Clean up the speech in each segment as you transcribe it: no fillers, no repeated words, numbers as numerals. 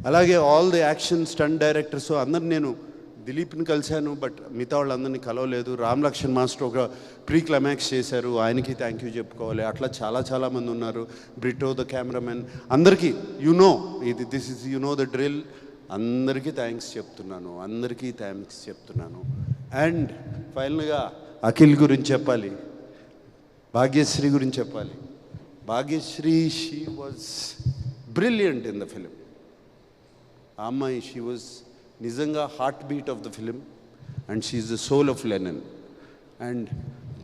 అలాగే all the action stunt directors అందరు, నేను దిలీప్ని కలిశాను బట్ మిగతా వాళ్ళందరినీ కలవలేదు. రామ్ లక్ష్మణ్ మాస్టర్ ఒక ప్రీ క్లైమాక్స్ చేశారు, ఆయనకి థ్యాంక్ యూ చెప్పుకోవాలి. అట్లా చాలామంది ఉన్నారు. బ్రిటో ద కెమెరామెన్, అందరికీ దిస్ ఇస్ ద డ్రిల్. అందరికీ థ్యాంక్స్ చెప్తున్నాను. అండ్ ఫైనల్గా అఖిల్ గురించి చెప్పాలి, భాగ్యశ్రీ గురించి చెప్పాలి. Bhagyashree, she was brilliant in the film. ఆ అమ్మాయి, షీ వాజ్ నిజంగా heart beat of the film and she is the soul of Lenin. And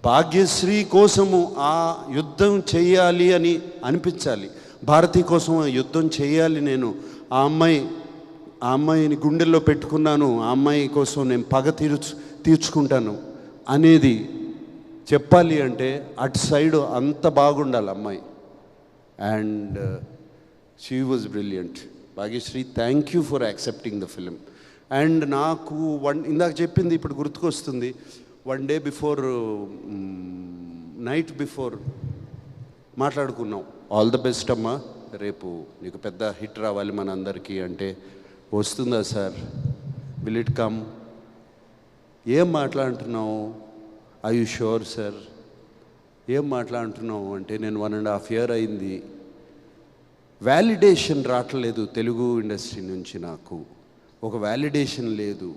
Bhagyashree కోసము ఆ యుద్ధం చేయాలి అని అనిపించాలి, భారతి కోసం యుద్ధం చేయాలి, నేను ఆ అమ్మాయిని గుండెల్లో పెట్టుకున్నాను, ఆ అమ్మాయి కోసం నేను పగ తీర్చుకుంటాను అనేది చెప్పాలి అంటే అటు సైడ్ అంత బాగుండాలి అమ్మాయి. And she was brilliant. Bhagyashree, thank you for accepting the film. And నాకు ఇందాక చెప్పింది ఇప్పుడు గుర్తుకొస్తుంది. 1 day బిఫోర్, నైట్ బిఫోర్ మాట్లాడుకున్నాం, ఆల్ ద బెస్ట్ అమ్మా, రేపు నీకు పెద్ద హిట్ రావాలి మన అందరికీ అంటే, వస్తుందా సార్, విల్ ఇట్ కమ్, ఏం మాట్లాడుతున్నావు, ఐ యు షూర్ సార్, ఏం మాట్లాడుతున్నావు అంటే, నేను 1.5 year అయింది, వ్యాలిడేషన్ రావట్లేదు తెలుగు ఇండస్ట్రీ నుంచి, నాకు ఒక వ్యాలిడేషన్ లేదు,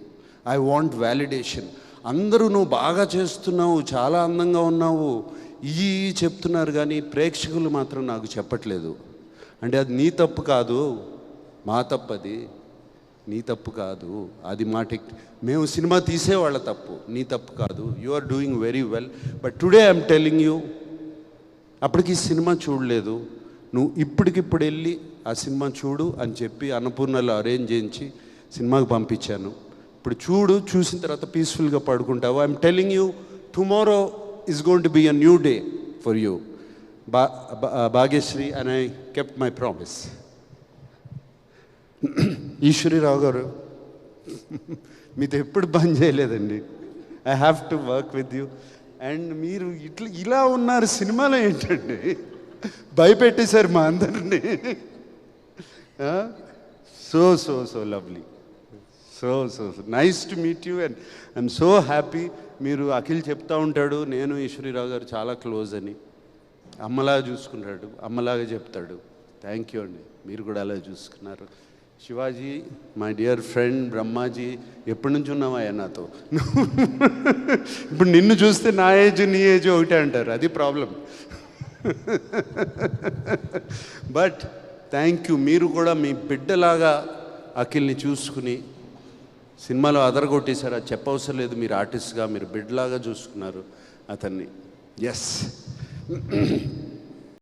ఐ వాంట్ వ్యాలిడేషన్. అందరూ నువ్వు బాగా చేస్తున్నావు, చాలా అందంగా ఉన్నావు ఇవి చెప్తున్నారు, కానీ ప్రేక్షకులు మాత్రం నాకు చెప్పట్లేదు. అంటే అది నీ తప్పు కాదు, మా తప్పు, అది నీ తప్పు కాదు, అది మా మేము సినిమా తీసేవాళ్ళ తప్పు, నీ తప్పు కాదు. You are doing very well, but today I'm telling you, అప్పటికి సినిమా చూడలేదు, నువ్వు ఇప్పటికిప్పుడు వెళ్ళి ఆ సినిమా చూడు అని చెప్పి అన్నపూర్ణలో అరేంజ్ చేయించి సినిమాకి పంపించాను. ఇప్పుడు చూసిన తర్వాత పీస్ఫుల్గా పడుకుంటావు. I'm telling you, tomorrow is going to be a new day for you, Bhagyashree, and I kept my promise. Eswari Rao గారు, మీతో ఎప్పుడు బంద్ చేయలేదండి, I have to work with you. And మీరు ఇలా ఉన్నారు సినిమాలో ఏంటండి, భయపెట్టేశారు మా అందరినీ. So lovely, so nice to meet you and I'm so happy. మీరు అఖిల్ చెప్తా ఉంటాడు, నేను ఈశ్వరీరావు గారు చాలా క్లోజ్ అని, అమ్మలాగా చూసుకుంటాడు, అమ్మలాగా చెప్తాడు. థ్యాంక్ యూ అండి, మీరు కూడా అలా చూసుకున్నారు. Shivaji, my dear friend, Brahmaji, ఎప్పటి నుంచి ఉన్నావయ్యా నాతో? ఇప్పుడు నిన్ను చూస్తే నా ఏజ్ నీ ఏజ్ ఒకటే అంటారు, అది ప్రాబ్లం. బట్ థ్యాంక్ యూ, మీరు కూడా మీ బిడ్డలాగా అఖిల్ని చూసుకుని సినిమాలో అదరగొట్టేశారు, అది చెప్పవసరం లేదు, మీరు ఆర్టిస్ట్గా మీరు బిడ్డలాగా చూసుకున్నారు అతన్ని. ఎస్.